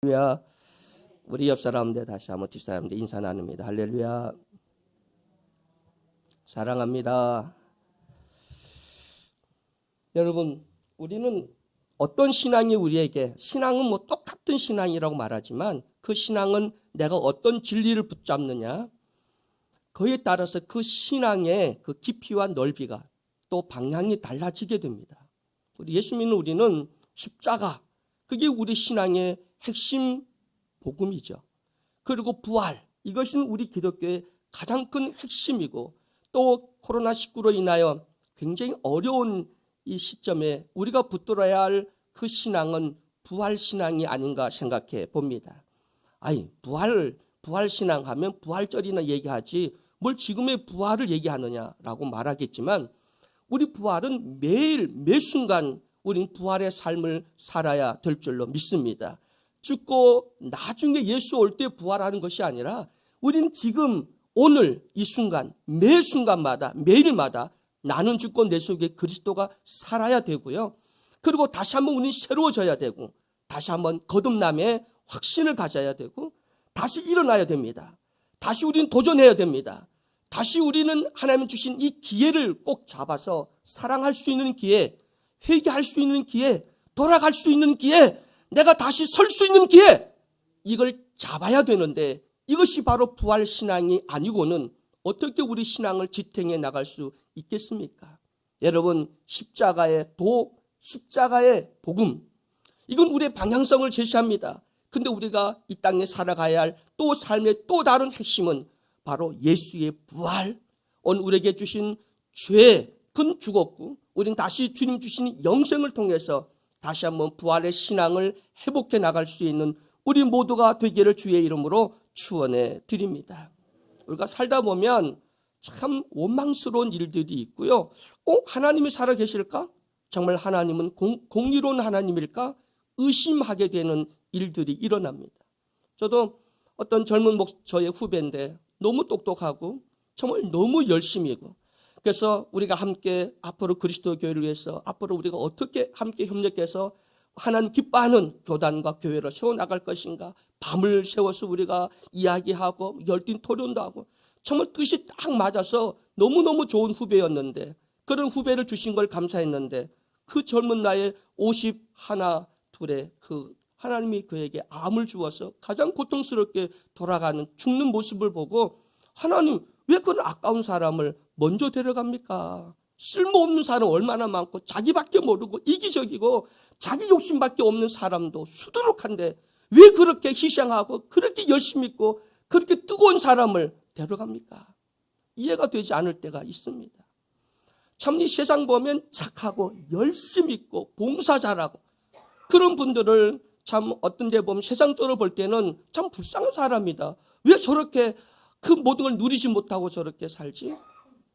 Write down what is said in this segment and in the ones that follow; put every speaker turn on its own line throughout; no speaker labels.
할렐루야. 우리 옆 사람들 다시 한번 뒷 사람들 인사 나눕니다. 할렐루야. 사랑합니다. 여러분, 우리는 어떤 신앙이 우리에게, 신앙은 뭐 똑같은 신앙이라고 말하지만 그 신앙은 내가 어떤 진리를 붙잡느냐, 그에 따라서 그 신앙의 그 깊이와 넓이가 또 방향이 달라지게 됩니다. 우리 예수 믿는 우리는 십자가, 그게 우리 신앙의 핵심 복음이죠. 그리고 부활, 이것은 우리 기독교의 가장 큰 핵심이고, 또 코로나19로 인하여 굉장히 어려운 이 시점에 우리가 붙들어야 할 그 신앙은 부활 신앙이 아닌가 생각해 봅니다. 아니, 부활 신앙 하면 부활절이나 얘기하지 뭘 지금의 부활을 얘기하느냐라고 말하겠지만, 우리 부활은 매일 매 순간 우리는 부활의 삶을 살아야 될 줄로 믿습니다. 죽고 나중에 예수 올 때 부활하는 것이 아니라 우리는 지금 오늘 이 순간 매 순간마다 매일마다 나는 죽고 내 속에 그리스도가 살아야 되고요. 그리고 다시 한번 우리는 새로워져야 되고, 다시 한번 거듭남의 확신을 가져야 되고, 다시 일어나야 됩니다. 다시 우리는 도전해야 됩니다. 다시 우리는 하나님 주신 이 기회를 꼭 잡아서 사랑할 수 있는 기회, 회개할 수 있는 기회, 돌아갈 수 있는 기회, 내가 다시 설 수 있는 기회, 이걸 잡아야 되는데, 이것이 바로 부활 신앙이 아니고는 어떻게 우리 신앙을 지탱해 나갈 수 있겠습니까? 여러분, 십자가의 도, 십자가의 복음, 이건 우리의 방향성을 제시합니다. 근데 우리가 이 땅에 살아가야 할 또 삶의 또 다른 핵심은 바로 예수의 부활, 오늘 우리에게 주신 죄, 근 죽었고 우리는 다시 주님 주신 영생을 통해서 다시 한번 부활의 신앙을 회복해 나갈 수 있는 우리 모두가 되기를 주의 이름으로 축원해 드립니다. 우리가 살다 보면 참 원망스러운 일들이 있고요. 하나님이 살아 계실까? 정말 하나님은 공의로운 하나님일까? 의심하게 되는 일들이 일어납니다. 저도 어떤 젊은 저의 후배인데 너무 똑똑하고 정말 너무 열심히고, 그래서 우리가 함께 앞으로 그리스도 교회를 위해서 앞으로 우리가 어떻게 함께 협력해서 하나님 기뻐하는 교단과 교회를 세워나갈 것인가, 밤을 새워서 우리가 이야기하고 열띤 토론도 하고, 정말 뜻이 딱 맞아서 너무너무 좋은 후배였는데, 그런 후배를 주신 걸 감사했는데, 그 젊은 나이에 51, 2에 그 하나님이 그에게 암을 주어서 가장 고통스럽게 돌아가는 죽는 모습을 보고, 하나님 왜 그런 아까운 사람을 먼저 데려갑니까? 쓸모없는 사람 얼마나 많고, 자기밖에 모르고 이기적이고 자기 욕심밖에 없는 사람도 수두룩한데 왜 그렇게 희생하고 그렇게 열심히 있고 그렇게 뜨거운 사람을 데려갑니까? 이해가 되지 않을 때가 있습니다. 참 이 세상 보면 착하고 열심히 있고 봉사 잘하고 그런 분들을 참 어떤 데 보면 세상적으로 볼 때는 참 불쌍한 사람이다. 왜 저렇게 그 모든 걸 누리지 못하고 저렇게 살지?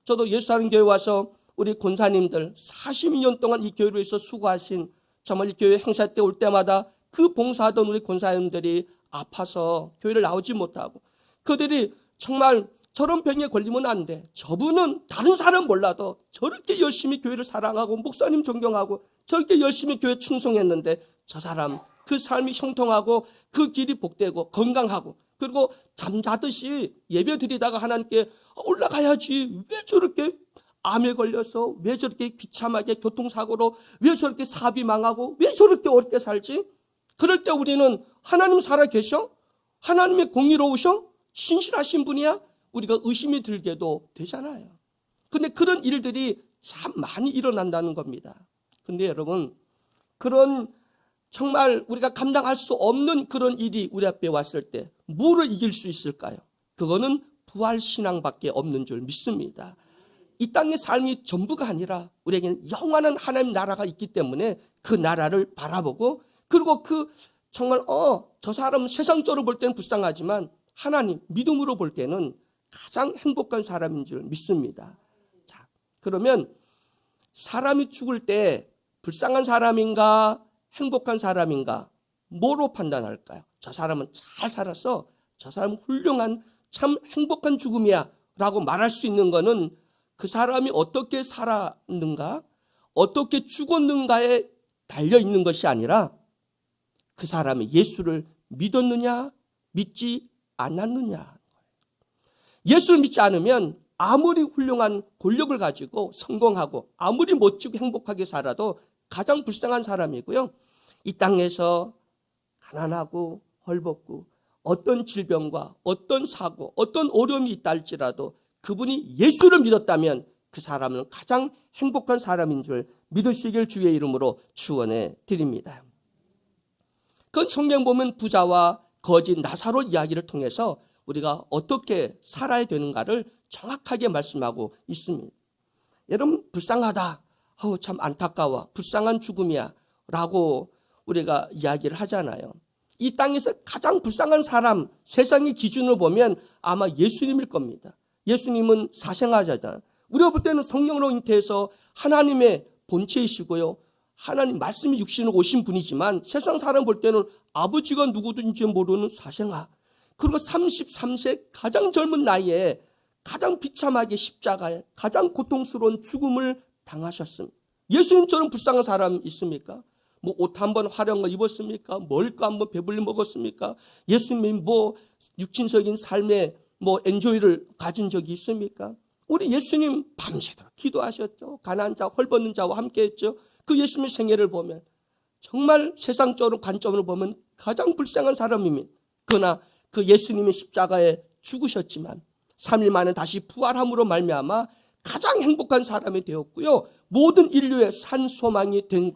저도 예수사랑 교회 와서 우리 권사님들 42년 동안 이 교회로 해서 수고하신, 정말 이 교회 행사 때 올 때마다 그 봉사하던 우리 권사님들이 아파서 교회를 나오지 못하고, 그들이 정말 저런 병에 걸리면 안 돼, 저분은 다른 사람 몰라도 저렇게 열심히 교회를 사랑하고 목사님 존경하고 저렇게 열심히 교회 충성했는데 저 사람 그 삶이 형통하고 그 길이 복되고 건강하고, 그리고 잠자듯이 예배 드리다가 하나님께 올라가야지, 왜 저렇게 암에 걸려서, 왜 저렇게 비참하게 교통사고로, 왜 저렇게 사업이 망하고, 왜 저렇게 어렵게 살지? 그럴 때 우리는 하나님 살아 계셔? 하나님이 공의로우셔? 신실하신 분이야? 우리가 의심이 들게도 되잖아요. 근데 그런 일들이 참 많이 일어난다는 겁니다. 근데 여러분, 그런 정말 우리가 감당할 수 없는 그런 일이 우리 앞에 왔을 때 뭐를 이길 수 있을까요? 그거는 부활신앙밖에 없는 줄 믿습니다. 이 땅의 삶이 전부가 아니라 우리에게는 영원한 하나님 나라가 있기 때문에 그 나라를 바라보고, 그리고 그 정말 저 사람은 세상적으로 볼 때는 불쌍하지만 하나님 믿음으로 볼 때는 가장 행복한 사람인 줄 믿습니다. 자, 그러면 사람이 죽을 때 불쌍한 사람인가 행복한 사람인가 뭐로 판단할까요? 저 사람은 잘 살았어, 저 사람은 훌륭한 참 행복한 죽음이야 라고 말할 수 있는 거는 그 사람이 어떻게 살았는가, 어떻게 죽었는가에 달려있는 것이 아니라 그 사람이 예수를 믿었느냐, 믿지 않았느냐. 예수를 믿지 않으면 아무리 훌륭한 권력을 가지고 성공하고 아무리 멋지고 행복하게 살아도 가장 불쌍한 사람이고요. 이 땅에서 가난하고 헐벗고 어떤 질병과 어떤 사고, 어떤 어려움이 있다 할지라도 그분이 예수를 믿었다면 그 사람은 가장 행복한 사람인 줄 믿으시길 주의 이름으로 축원해 드립니다. 그건 성경 보면 부자와 거지 나사로 이야기를 통해서 우리가 어떻게 살아야 되는가를 정확하게 말씀하고 있습니다. 여러분, 불쌍하다, 참 안타까워, 불쌍한 죽음이야 라고 우리가 이야기를 하잖아요. 이 땅에서 가장 불쌍한 사람, 세상의 기준으로 보면 아마 예수님일 겁니다. 예수님은 사생아잖아요. 우리가 볼 때는 성령으로 잉태해서 하나님의 본체이시고요, 하나님 말씀이 육신으로 오신 분이지만 세상 사람 볼 때는 아버지가 누구든지 모르는 사생아. 그리고 33세 가장 젊은 나이에 가장 비참하게 십자가에 가장 고통스러운 죽음을 당하셨습니다. 예수님처럼 불쌍한 사람 있습니까? 뭐 옷 한번 화려한 거 입었습니까? 먹을 거 한번 배불리 먹었습니까? 예수님이 뭐 육신적인 삶의 뭐 엔조이를 가진 적이 있습니까? 우리 예수님 밤새도록 기도하셨죠. 가난한 자, 헐벗는 자와 함께했죠. 그 예수님의 생애를 보면 정말 세상적으로 관점으로 보면 가장 불쌍한 사람입니다. 그러나 그 예수님의 십자가에 죽으셨지만 3일 만에 다시 부활함으로 말미암아 가장 행복한 사람이 되었고요. 모든 인류의 산 소망이 된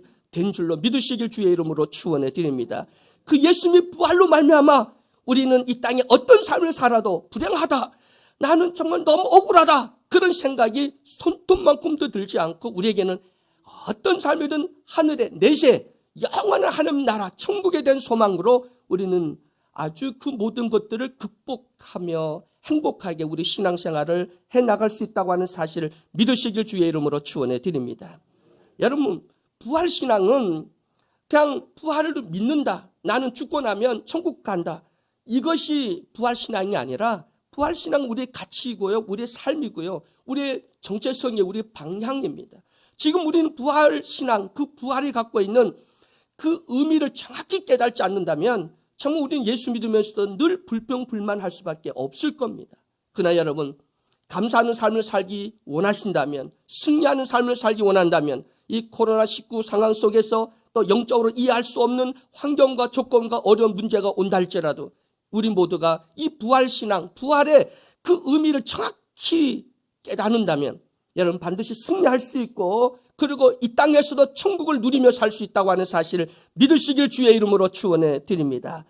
줄로 믿으시길 주의 이름으로 축원해 드립니다. 그 예수님의 부활로 말미암아 우리는 이 땅에 어떤 삶을 살아도 불행하다, 나는 정말 너무 억울하다, 그런 생각이 손톱만큼도 들지 않고 우리에게는 어떤 삶이든 하늘의 내세, 영원한 하나님 나라 천국에 대한 소망으로 우리는 아주 그 모든 것들을 극복하며 행복하게 우리 신앙생활을 해나갈 수 있다고 하는 사실을 믿으시길 주의 이름으로 축원해 드립니다. 여러분, 부활신앙은 그냥 부활을 믿는다, 나는 죽고 나면 천국 간다, 이것이 부활신앙이 아니라 부활신앙은 우리의 가치이고요, 우리의 삶이고요, 우리의 정체성이 우리의 방향입니다. 지금 우리는 부활신앙, 그 부활이 갖고 있는 그 의미를 정확히 깨달지 않는다면 정말 우리는 예수 믿으면서도 늘 불평불만할 수밖에 없을 겁니다. 그러나 여러분, 감사하는 삶을 살기 원하신다면, 승리하는 삶을 살기 원한다면 이 코로나19 상황 속에서 또 영적으로 이해할 수 없는 환경과 조건과 어려운 문제가 온다 할지라도 우리 모두가 이 부활신앙, 부활의 그 의미를 정확히 깨닫는다면 여러분 반드시 승리할 수 있고, 그리고 이 땅에서도 천국을 누리며 살 수 있다고 하는 사실을 믿으시길 주의 이름으로 축원해 드립니다.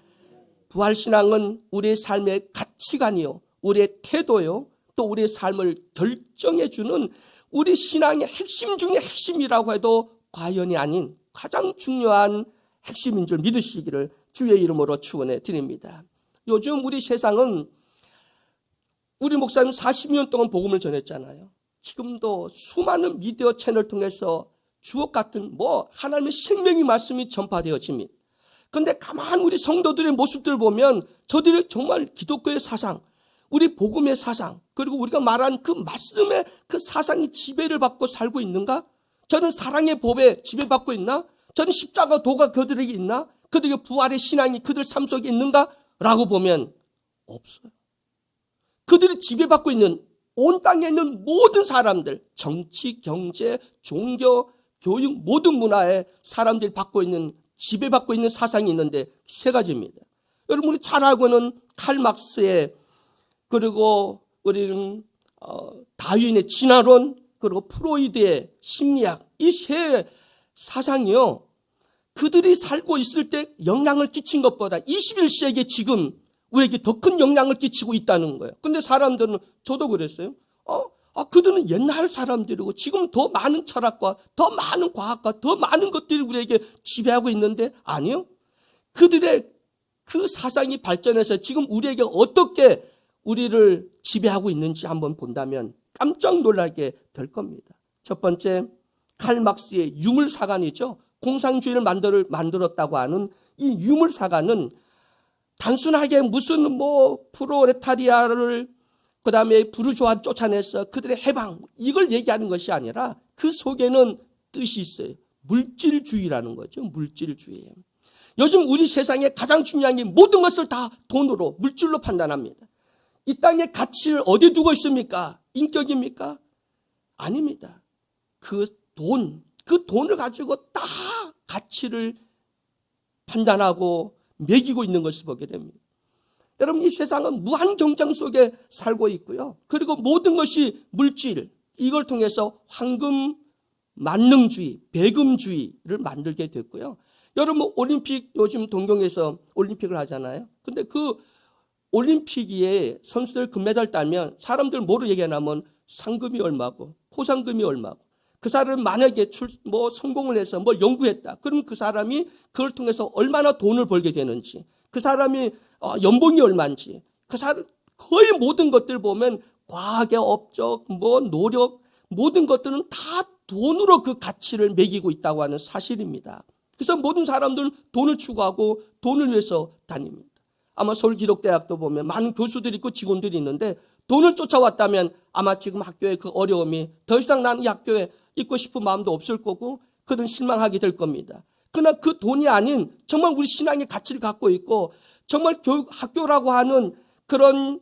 부활신앙은 우리의 삶의 가치관이요, 우리의 태도요, 또 우리의 삶을 결정해 주는 우리 신앙의 핵심 중의 핵심이라고 해도 과연이 아닌 가장 중요한 핵심인 줄 믿으시기를 주의 이름으로 축원해 드립니다. 요즘 우리 세상은, 우리 목사님 40년 동안 복음을 전했잖아요. 지금도 수많은 미디어 채널 통해서 주옥 같은 하나님의 생명의 말씀이 전파되어집니다. 그런데 가만 우리 성도들의 모습들을 보면 저들이 정말 기독교의 사상, 우리 복음의 사상, 그리고 우리가 말한 그 말씀의 그 사상이 지배를 받고 살고 있는가? 저는 사랑의 법에 지배받고 있나? 저는 십자가 도가 그들에게 있나? 그들에게 부활의 신앙이 그들 삶 속에 있는가? 라고 보면 없어요. 그들이 지배받고 있는 온 땅에 있는 모든 사람들, 정치, 경제, 종교, 교육, 모든 문화에 사람들이 받고 있는, 지배받고 있는 사상이 있는데 세 가지입니다. 여러분이 잘 알고는 칼 막스의, 그리고 우리는 다윈의 진화론, 그리고 프로이드의 심리학, 이 세 사상이요, 그들이 살고 있을 때 영향을 끼친 것보다 21세기 지금 우리에게 더 큰 영향을 끼치고 있다는 거예요. 근데 사람들은, 저도 그랬어요. 그들은 옛날 사람들이고 지금 더 많은 철학과 더 많은 과학과 더 많은 것들이 우리에게 지배하고 있는데, 아니요. 그들의 그 사상이 발전해서 지금 우리에게 어떻게 우리를 지배하고 있는지 한번 본다면 깜짝 놀라게 될 겁니다. 첫 번째, 칼 막스의 유물사관이죠. 공산주의를 만들었다고 하는 이 유물사관은 단순하게 무슨 프로레타리아를, 그 다음에 부르주아 쫓아내서 그들의 해방, 이걸 얘기하는 것이 아니라 그 속에는 뜻이 있어요. 물질주의라는 거죠. 물질주의. 요즘 우리 세상에 가장 중요한 게 모든 것을 다 돈으로, 물질로 판단합니다. 이 땅의 가치를 어디에 두고 있습니까? 인격입니까? 아닙니다. 그 돈을 가지고 다 가치를 판단하고 매기고 있는 것을 보게 됩니다. 여러분, 이 세상은 무한 경쟁 속에 살고 있고요. 그리고 모든 것이 물질, 이걸 통해서 황금 만능주의, 배금주의를 만들게 됐고요. 여러분, 올림픽 요즘 동경에서 올림픽을 하잖아요. 근데 그 올림픽에 선수들 금메달 따면 사람들 뭐로 얘기하냐면 상금이 얼마고 포상금이 얼마고, 그 사람은 만약에 성공을 해서 뭘 연구했다. 그럼 그 사람이 그걸 통해서 얼마나 돈을 벌게 되는지, 그 사람이 연봉이 얼마인지, 그 사람 거의 모든 것들 보면 과학의 업적, 노력, 모든 것들은 다 돈으로 그 가치를 매기고 있다고 하는 사실입니다. 그래서 모든 사람들은 돈을 추구하고 돈을 위해서 다닙니다. 아마 서울기독대학도 보면 많은 교수들이 있고 직원들이 있는데 돈을 쫓아왔다면 아마 지금 학교의 그 어려움이 더 이상 나는 이 학교에 있고 싶은 마음도 없을 거고 그들은 실망하게 될 겁니다. 그러나 그 돈이 아닌 정말 우리 신앙의 가치를 갖고 있고 정말 학교라고 하는 그런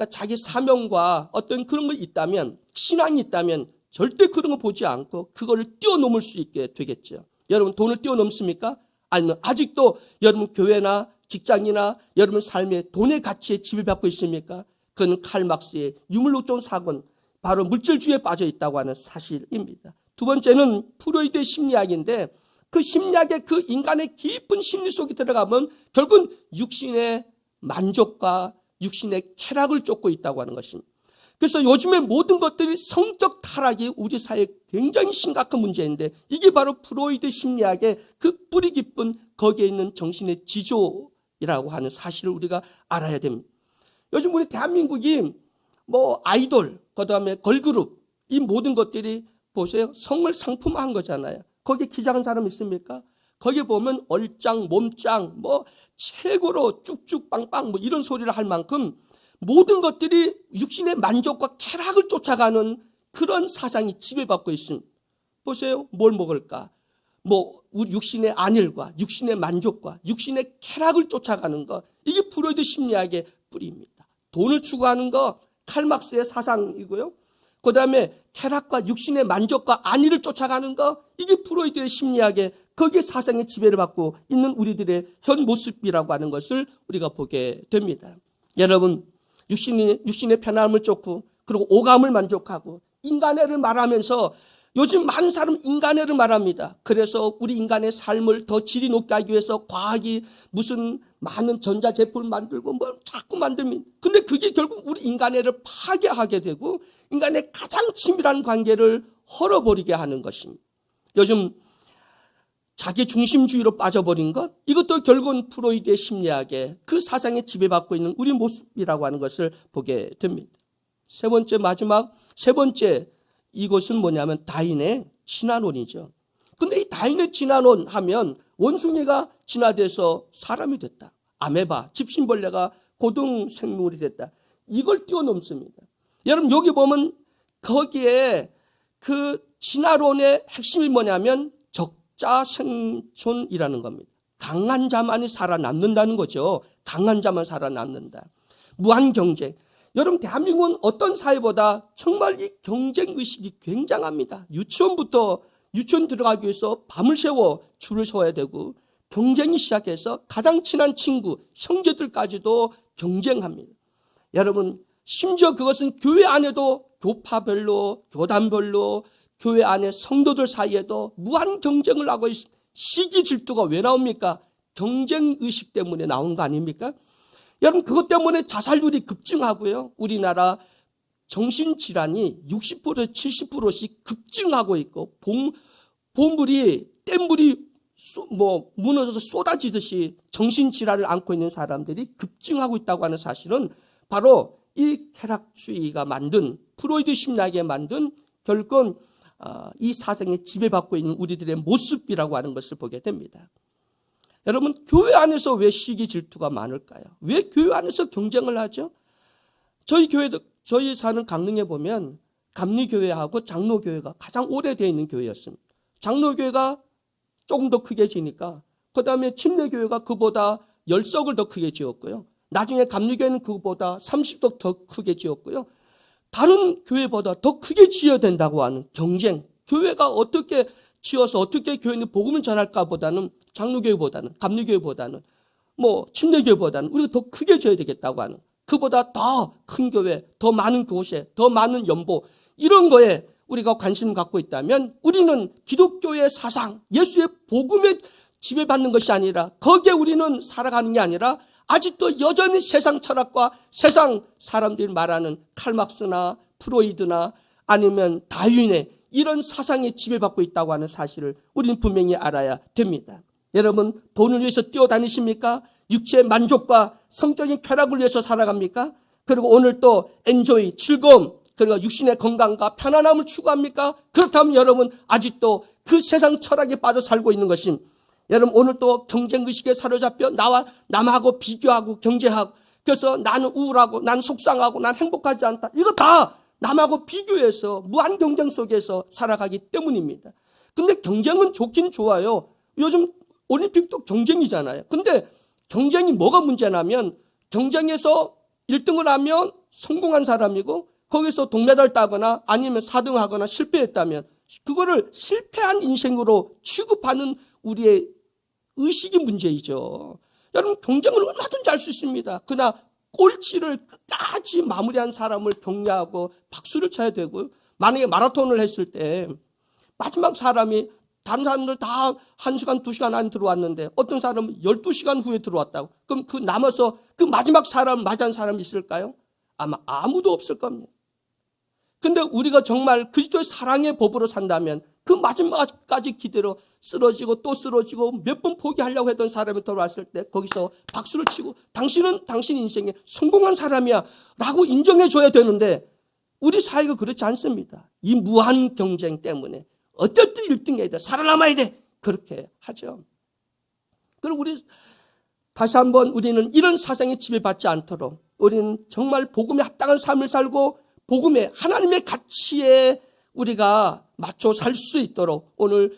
자기 사명과 어떤 그런 거 있다면, 신앙이 있다면 절대 그런 거 보지 않고 그거를 뛰어넘을 수 있게 되겠죠. 여러분, 돈을 뛰어넘습니까? 아니면 아직도 여러분 교회나 직장이나 여러분 삶의 돈의 가치에 지배받고 있습니까? 그건 칼 막스의 유물론적 사고는 바로 물질주의에 빠져 있다고 하는 사실입니다. 두 번째는 프로이드의 심리학인데, 그 심리학의 그 인간의 깊은 심리 속에 들어가면 결국은 육신의 만족과 육신의 쾌락을 쫓고 있다고 하는 것입니다. 그래서 요즘에 모든 것들이 성적 타락이 우리 사회에 굉장히 심각한 문제인데, 이게 바로 프로이드 심리학의 그 뿌리 깊은 거기에 있는 정신의 지조라고 하는 사실을 우리가 알아야 됩니다. 요즘 우리 대한민국이 아이돌, 그다음에 걸그룹, 이 모든 것들이 보세요. 성을 상품화한 거잖아요. 거기에 키 작은 사람 있습니까? 거기 보면 얼짱, 몸짱, 최고로 쭉쭉 빵빵 이런 소리를 할 만큼 모든 것들이 육신의 만족과 쾌락을 쫓아가는 그런 사상이 지배받고 있습니다. 보세요. 뭘 먹을까? 우리 육신의 안일과 육신의 만족과 육신의 쾌락을 쫓아가는 것, 이게 프로이드 심리학의 뿌리입니다. 돈을 추구하는 거 칼막스의 사상이고요. 그 다음에 쾌락과 육신의 만족과 안위를 쫓아가는 거, 이게 프로이드의 심리학의 거기에 사상의 지배를 받고 있는 우리들의 현 모습이라고 하는 것을 우리가 보게 됩니다. 여러분, 육신의 편안함을 쫓고 그리고 오감을 만족하고 인간애를 말하면서 요즘 많은 사람은 인간애를 말합니다. 그래서 우리 인간의 삶을 더 질이 높게 하기 위해서 과학이 무슨 많은 전자제품을 만들고 자꾸 만듭니다. 근데 그게 결국 우리 인간애를 파괴하게 되고 인간의 가장 친밀한 관계를 헐어버리게 하는 것입니다. 요즘 자기 중심주의로 빠져버린 것, 이것도 결국은 프로이드의 심리학의 그 사상에 지배받고 있는 우리 모습이라고 하는 것을 보게 됩니다. 세 번째 이것은 뭐냐면 다인의 진화론이죠. 근데 이 다인의 진화론 하면 원숭이가 진화돼서 사람이 됐다. 아메바, 집신벌레가 고등생물이 됐다. 이걸 뛰어넘습니다. 여러분, 여기 보면 거기에 그 진화론의 핵심이 뭐냐면 적자 생존이라는 겁니다. 강한 자만이 살아남는다는 거죠. 강한 자만 살아남는다. 무한 경쟁. 여러분, 대한민국은 어떤 사회보다 정말 이 경쟁의식이 굉장합니다. 유치원 들어가기 위해서 밤을 새워 줄을 서야 되고, 경쟁이 시작해서 가장 친한 친구, 형제들까지도 경쟁합니다. 여러분, 심지어 그것은 교회 안에도 교파별로, 교단별로, 교회 안에 성도들 사이에도 무한 경쟁을 하고 있습니다. 시기 질투가 왜 나옵니까? 경쟁의식 때문에 나온 거 아닙니까? 여러분, 그것 때문에 자살률이 급증하고요. 우리나라 정신질환이 60%에서 70%씩 급증하고 있고, 댐물이 무너져서 쏟아지듯이 정신질환을 안고 있는 사람들이 급증하고 있다고 하는 사실은 바로 이 쾌락주의가 만든, 프로이드 심리학에 만든 결국은 이 사상에 지배받고 있는 우리들의 모습이라고 하는 것을 보게 됩니다. 여러분, 교회 안에서 왜 시기 질투가 많을까요? 왜 교회 안에서 경쟁을 하죠? 저희 사는 강릉에 보면 감리교회하고 장로교회가 가장 오래되어 있는 교회였습니다. 장로교회가 조금 더 크게 지니까 그 다음에 침례교회가 그보다 10석을 더 크게 지었고요. 나중에 감리교회는 그보다 30석 더 크게 지었고요. 다른 교회보다 더 크게 지어야 된다고 하는 경쟁. 교회가 어떻게 지어서 어떻게 교회는 복음을 전할까 보다는 장로교회보다는 감리교회보다는 침례교회보다는 우리가 더 크게 지어야 되겠다고 하는, 그보다 더 큰 교회, 더 많은 교세, 더 많은 연보, 이런 거에 우리가 관심을 갖고 있다면 우리는 기독교의 사상, 예수의 복음에 지배받는 것이 아니라, 거기에 우리는 살아가는 게 아니라 아직도 여전히 세상 철학과 세상 사람들이 말하는 칼막스나 프로이드나 아니면 다윈의 이런 사상에 지배받고 있다고 하는 사실을 우리는 분명히 알아야 됩니다. 여러분, 돈을 위해서 뛰어다니십니까? 육체의 만족과 성적인 쾌락을 위해서 살아갑니까? 그리고 오늘 또 엔조이, 즐거움, 그리고 육신의 건강과 편안함을 추구합니까? 그렇다면 여러분 아직도 그 세상 철학에 빠져 살고 있는 것임. 여러분, 오늘 또 경쟁의식에 사로잡혀 남하고 비교하고 경쟁하고, 그래서 나는 우울하고 나는 속상하고 나는 행복하지 않다. 이거 다 남하고 비교해서 무한 경쟁 속에서 살아가기 때문입니다. 근데 경쟁은 좋긴 좋아요. 요즘 올림픽도 경쟁이잖아요. 근데 경쟁이 뭐가 문제냐면, 경쟁에서 1등을 하면 성공한 사람이고 거기서 동메달 따거나 아니면 4등 하거나 실패했다면 그거를 실패한 인생으로 취급하는 우리의 의식이 문제이죠. 여러분, 경쟁을 얼마든지 할 수 있습니다. 그러나 꼴찌를 끝까지 마무리한 사람을 격려하고 박수를 쳐야 되고요. 만약에 마라톤을 했을 때 마지막 사람이 다른 사람들 다 1시간, 2시간 안에 들어왔는데 어떤 사람은 12시간 후에 들어왔다고. 그럼 그 남아서 그 마지막 사람 맞이한 사람이 있을까요? 아마 아무도 없을 겁니다. 근데 우리가 정말 그리스도의 사랑의 법으로 산다면 그 마지막까지 기대로 쓰러지고 또 쓰러지고 몇 번 포기하려고 했던 사람이 돌아왔을 때 거기서 박수를 치고 당신은 당신 인생에 성공한 사람이야 라고 인정해 줘야 되는데, 우리 사회가 그렇지 않습니다. 이 무한 경쟁 때문에 어쨌든 1등 해야 돼, 살아남아야 돼, 그렇게 하죠. 그리고 우리 다시 한번 우리는 이런 사상에 지배받지 않도록 우리는 정말 복음에 합당한 삶을 살고 복음의 하나님의 가치에 우리가 맞춰 살 수 있도록 오늘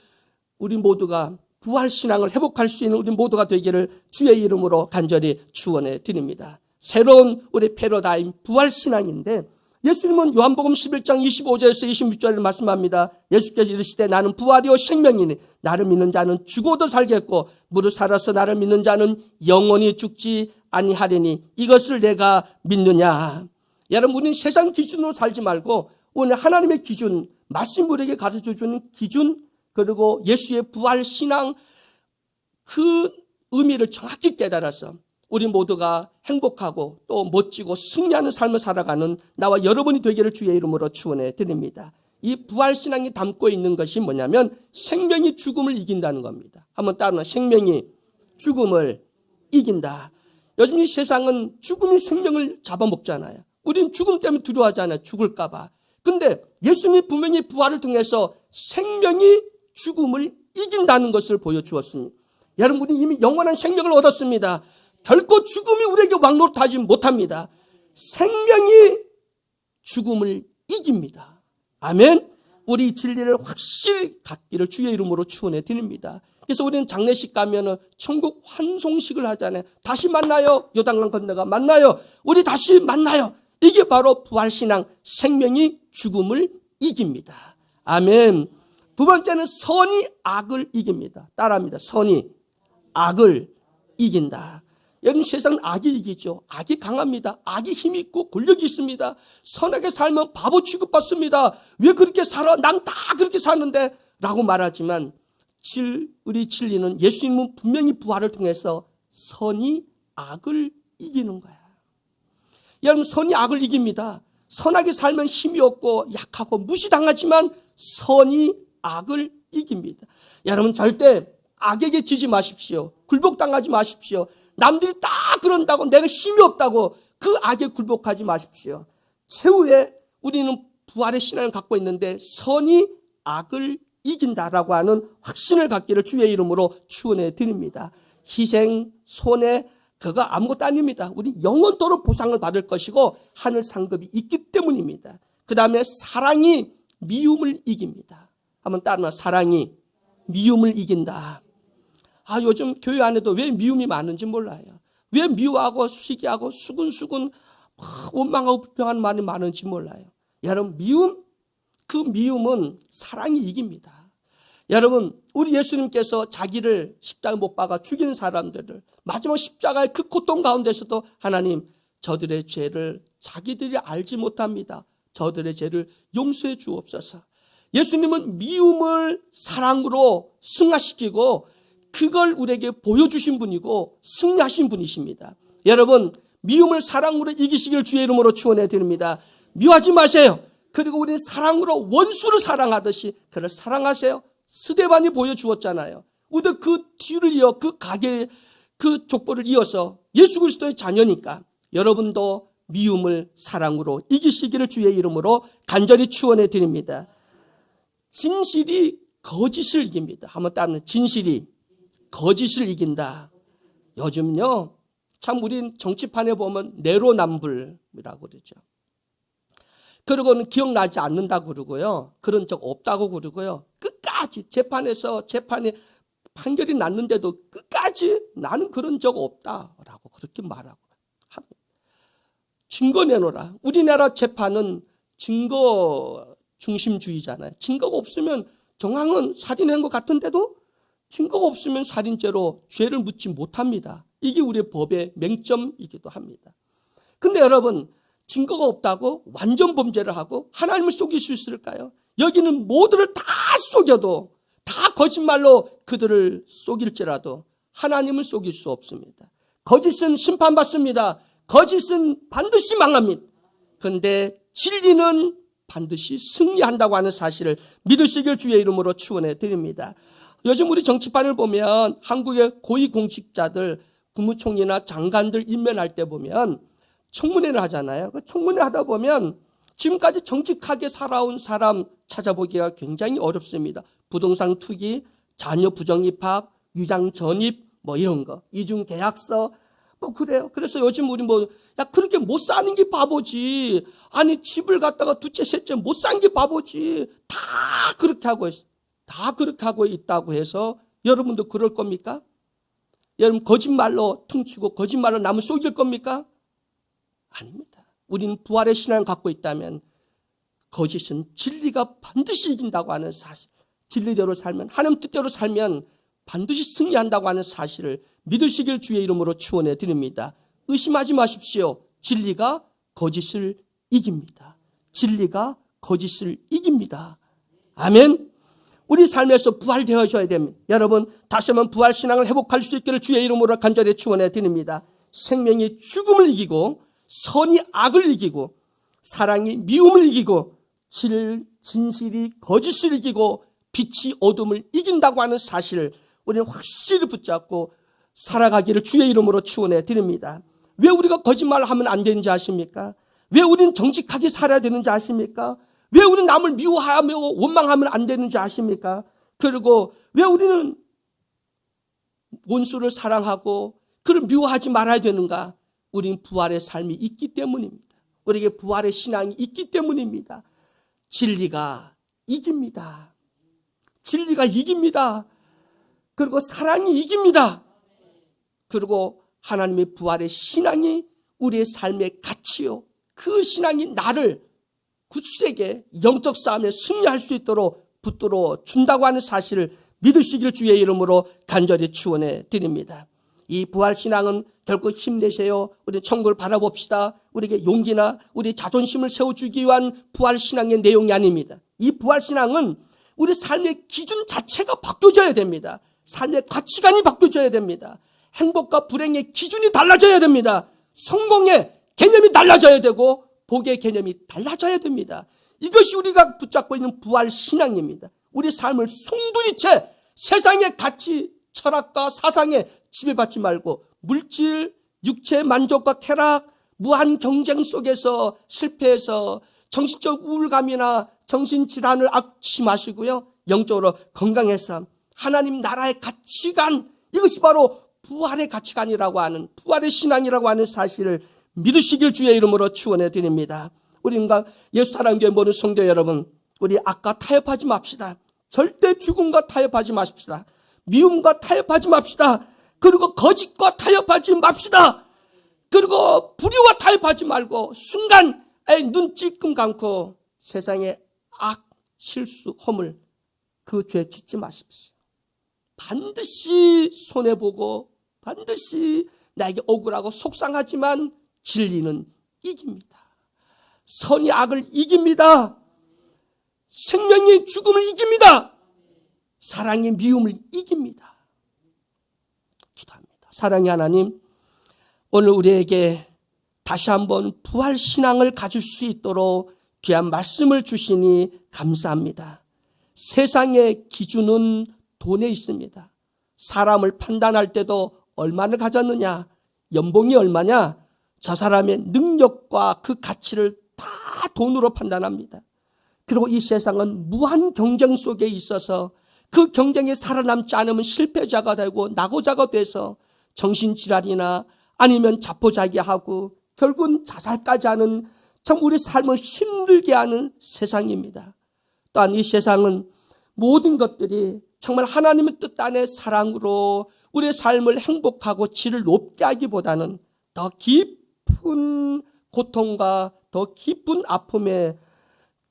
우리 모두가 부활신앙을 회복할 수 있는 우리 모두가 되기를 주의 이름으로 간절히 축원해 드립니다. 새로운 우리 패러다임 부활신앙인데, 예수님은 요한복음 11장 25절에서 26절을 말씀합니다. 예수께서 이르시되 나는 부활이요 생명이니 나를 믿는 자는 죽어도 살겠고 무릇 살아서 나를 믿는 자는 영원히 죽지 아니하리니 이것을 내가 믿느냐. 여러분, 우리는 세상 기준으로 살지 말고 오늘 하나님의 기준, 말씀 우리에게 가르쳐주는 기준, 그리고 예수의 부활 신앙 그 의미를 정확히 깨달아서 우리 모두가 행복하고 또 멋지고 승리하는 삶을 살아가는 나와 여러분이 되기를 주의 이름으로 축원해 드립니다. 이 부활 신앙이 담고 있는 것이 뭐냐면 생명이 죽음을 이긴다는 겁니다. 한번 따라서 생명이 죽음을 이긴다. 요즘 이 세상은 죽음이 생명을 잡아먹잖아요. 우리는 죽음 때문에 두려워하잖아요. 죽을까 봐. 근데 예수님이 분명히 부활을 통해서 생명이 죽음을 이긴다는 것을 보여주었습니다. 여러분, 우리는 이미 영원한 생명을 얻었습니다. 결코 죽음이 우리에게 왕노릇하지 못합니다. 생명이 죽음을 이깁니다. 아멘. 우리 진리를 확실히 갖기를 주의 이름으로 축원해 드립니다. 그래서 우리는 장례식 가면은 천국 환송식을 하잖아요. 다시 만나요. 요단강 건너가 만나요. 우리 다시 만나요. 이게 바로 부활신앙, 생명이 죽음을 이깁니다. 아멘. 두 번째는 선이 악을 이깁니다. 따라합니다. 선이 악을 이긴다. 여러분, 세상은 악이 이기죠. 악이 강합니다. 악이 힘이 있고 권력이 있습니다. 선하게 살면 바보 취급받습니다. 왜 그렇게 살아? 난 다 그렇게 사는데 라고 말하지만 우리 진리는 예수님은 분명히 부활을 통해서 선이 악을 이기는 거야. 여러분, 선이 악을 이깁니다. 선하게 살면 힘이 없고 약하고 무시당하지만 선이 악을 이깁니다. 여러분, 절대 악에게 지지 마십시오. 굴복당하지 마십시오. 남들이 다 그런다고 내가 힘이 없다고 그 악에 굴복하지 마십시오. 최후에 우리는 부활의 신앙을 갖고 있는데 선이 악을 이긴다라고 하는 확신을 갖기를 주의 이름으로 축원해 드립니다. 희생, 손해, 그거 아무것도 아닙니다. 우리 영원토록 보상을 받을 것이고 하늘 상급이 있기 때문입니다. 그 다음에 사랑이 미움을 이깁니다. 한번 따라서 사랑이 미움을 이긴다. 요즘 교회 안에도 왜 미움이 많은지 몰라요. 왜 미워하고 시기하고 수근수근 원망하고 불평하는 말이 많은지 몰라요. 여러분, 그 미움은 사랑이 이깁니다. 여러분, 우리 예수님께서 자기를 십자가에 못 박아 죽이는 사람들을 마지막 십자가의 그 고통 가운데서도 하나님, 저들의 죄를 자기들이 알지 못합니다. 저들의 죄를 용서해 주옵소서. 예수님은 미움을 사랑으로 승화시키고 그걸 우리에게 보여주신 분이고 승리하신 분이십니다. 여러분, 미움을 사랑으로 이기시길 주의 이름으로 축원해 드립니다. 미워하지 마세요. 그리고 우리는 사랑으로 원수를 사랑하듯이 그를 사랑하세요. 스데반이 보여주었잖아요. 우리도 그 뒤를 이어 그 가게 그 족보를 이어서 예수 그리스도의 자녀니까 여러분도 미움을 사랑으로 이기시기를 주의 이름으로 간절히 축원해 드립니다. 진실이 거짓을 이깁니다. 한번 따르면 진실이 거짓을 이긴다. 요즘요, 참 우린 정치판에 보면 내로남불이라고 그러죠. 그러고는 기억나지 않는다고 그러고요. 그런 적 없다고 그러고요. 끝까지 재판이 판결이 났는데도 끝까지 나는 그런 적 없다라고 그렇게 말하고 합니다. 증거 내놓으라. 우리나라 재판은 증거 중심주의잖아요. 증거가 없으면 정황은 살인한 것 같은데도 증거가 없으면 살인죄로 죄를 묻지 못합니다. 이게 우리의 법의 맹점이기도 합니다. 근데 여러분, 증거가 없다고 완전 범죄를 하고 하나님을 속일 수 있을까요? 여기는 모두를 다 속여도 다 거짓말로 그들을 속일지라도 하나님을 속일 수 없습니다. 거짓은 심판받습니다. 거짓은 반드시 망합니다. 그런데 진리는 반드시 승리한다고 하는 사실을 믿으시길 주의 이름으로 축원해 드립니다. 요즘 우리 정치판을 보면 한국의 고위공직자들, 국무총리나 장관들 임면할 때 보면 청문회를 하잖아요. 그 청문회 하다 보면 지금까지 정직하게 살아온 사람 찾아보기가 굉장히 어렵습니다. 부동산 투기, 자녀 부정입학, 위장 전입, 이런 거, 이중 계약서, 그래요. 그래서 요즘 우리 그렇게 못 사는 게 바보지. 아니, 집을 갖다가 둘째, 셋째 못 산 게 바보지. 다 그렇게 하고 있다고 해서 여러분도 그럴 겁니까? 여러분, 거짓말로 퉁치고 거짓말로 남을 속일 겁니까? 아닙니다. 우리는 부활의 신앙을 갖고 있다면 거짓은 진리가 반드시 이긴다고 하는 사실, 진리대로 살면, 하나님 뜻대로 살면 반드시 승리한다고 하는 사실을 믿으시길 주의 이름으로 축원해 드립니다. 의심하지 마십시오. 진리가 거짓을 이깁니다. 진리가 거짓을 이깁니다. 아멘. 우리 삶에서 부활되어져야 됩니다. 여러분, 다시 한번 부활 신앙을 회복할 수 있기를 주의 이름으로 간절히 축원해 드립니다. 생명이 죽음을 이기고 선이 악을 이기고 사랑이 미움을 이기고 진실이 거짓을 이기고 빛이 어둠을 이긴다고 하는 사실을 우리는 확실히 붙잡고 살아가기를 주의 이름으로 축원해 드립니다. 왜 우리가 거짓말을 하면 안 되는지 아십니까? 왜 우리는 정직하게 살아야 되는지 아십니까? 왜 우리는 남을 미워하며 원망하면 안 되는지 아십니까? 그리고 왜 우리는 원수를 사랑하고 그를 미워하지 말아야 되는가? 우리는 부활의 삶이 있기 때문입니다. 우리에게 부활의 신앙이 있기 때문입니다. 진리가 이깁니다. 진리가 이깁니다. 그리고 사랑이 이깁니다. 그리고 하나님의 부활의 신앙이 우리의 삶의 가치요. 그 신앙이 나를 굳세게 영적 싸움에 승리할 수 있도록 붙들어 준다고 하는 사실을 믿으시길 주의 이름으로 간절히 축원해 드립니다. 이 부활신앙은 결국 힘내세요. 우리 천국을 바라봅시다. 우리에게 용기나 우리 자존심을 세워주기 위한 부활신앙의 내용이 아닙니다. 이 부활신앙은 우리 삶의 기준 자체가 바뀌어져야 됩니다. 삶의 가치관이 바뀌어져야 됩니다. 행복과 불행의 기준이 달라져야 됩니다. 성공의 개념이 달라져야 되고 복의 개념이 달라져야 됩니다. 이것이 우리가 붙잡고 있는 부활신앙입니다. 우리 삶을 송두리째 세상의 가치, 철학과 사상에 지배받지 말고 물질, 육체의 만족과 쾌락, 무한 경쟁 속에서 실패해서 정신적 우울감이나 정신질환을 앓지 마시고요. 영적으로 건강해서 하나님 나라의 가치관, 이것이 바로 부활의 가치관이라고 하는, 부활의 신앙이라고 하는 사실을 믿으시길 주의 이름으로 축원해 드립니다. 우리가 예수 사랑교회 모든 성도 여러분, 우리 악과 타협하지 맙시다. 절대 죽음과 타협하지 마십시다. 미움과 타협하지 맙시다. 그리고 거짓과 타협하지 맙시다. 그리고 불의와 타협하지 말고 순간 눈 찔끔 감고 세상의 악, 실수, 허물 그 죄 짓지 마십시오. 반드시 손해보고 반드시 나에게 억울하고 속상하지만 진리는 이깁니다. 선이 악을 이깁니다. 생명이 죽음을 이깁니다. 사랑이 미움을 이깁니다. 기도합니다. 사랑의 하나님, 오늘 우리에게 다시 한번 부활신앙을 가질 수 있도록 귀한 말씀을 주시니 감사합니다. 세상의 기준은 돈에 있습니다. 사람을 판단할 때도 얼마를 가졌느냐, 연봉이 얼마냐, 저 사람의 능력과 그 가치를 다 돈으로 판단합니다. 그리고 이 세상은 무한 경쟁 속에 있어서 그 경쟁에 살아남지 않으면 실패자가 되고 낙오자가 돼서 정신질환이나 아니면 자포자기하고 결국은 자살까지 하는 참 우리 삶을 힘들게 하는 세상입니다. 또한 이 세상은 모든 것들이 정말 하나님의 뜻 안에 사랑으로 우리의 삶을 행복하고 질을 높게 하기보다는 더 깊은 고통과 더 깊은 아픔에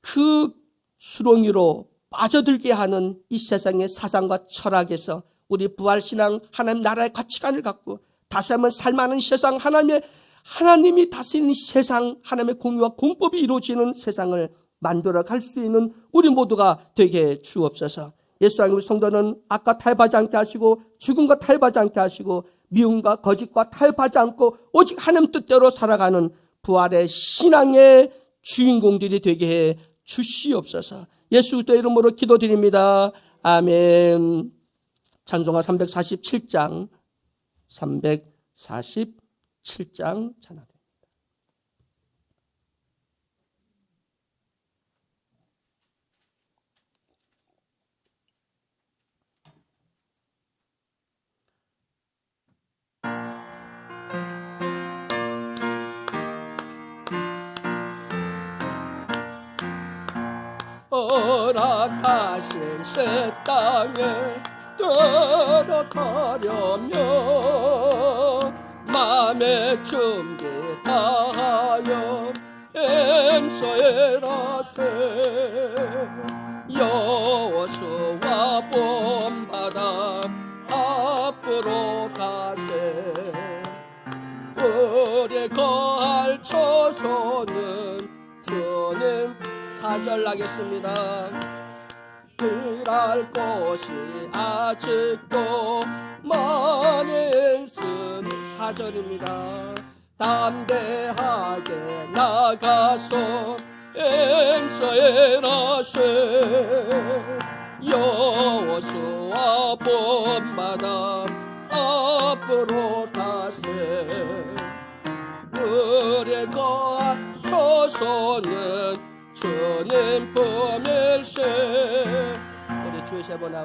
그 수렁이로 빠져들게 하는 이 세상의 사상과 철학에서 우리 부활신앙 하나님 나라의 가치관을 갖고 다시 한번 살만한 세상, 하나님이 다스리는 세상, 하나님의 공의와 공법이 이루어지는 세상을 만들어 갈 수 있는 우리 모두가 되게 주옵소서. 예수 안에 우리 성도는 악과 타협하지 않게 하시고 죽음과 타협하지 않게 하시고 미움과 거짓과 타협하지 않고 오직 하나님 뜻대로 살아가는 부활의 신앙의 주인공들이 되게 해 주시옵소서. 예수 그리스도의 이름으로 기도드립니다. 아멘. 찬송가 347장 찬양합니다. 허락하신 새 땅에 들어가려면 마음의 준비 다하여 엠서에라세 여호수아 본받아 앞으로 가세 우리 거할 처소는 주님 4절 하겠습니다. 그랄 곳이 아직도 많은 있으니 4절입니다. 담대하게 나가서 엠서에라세 여호수아 본받아 앞으로 가세 우리 거할 처소는 주님 품일세. 우리 주의 세 번 하고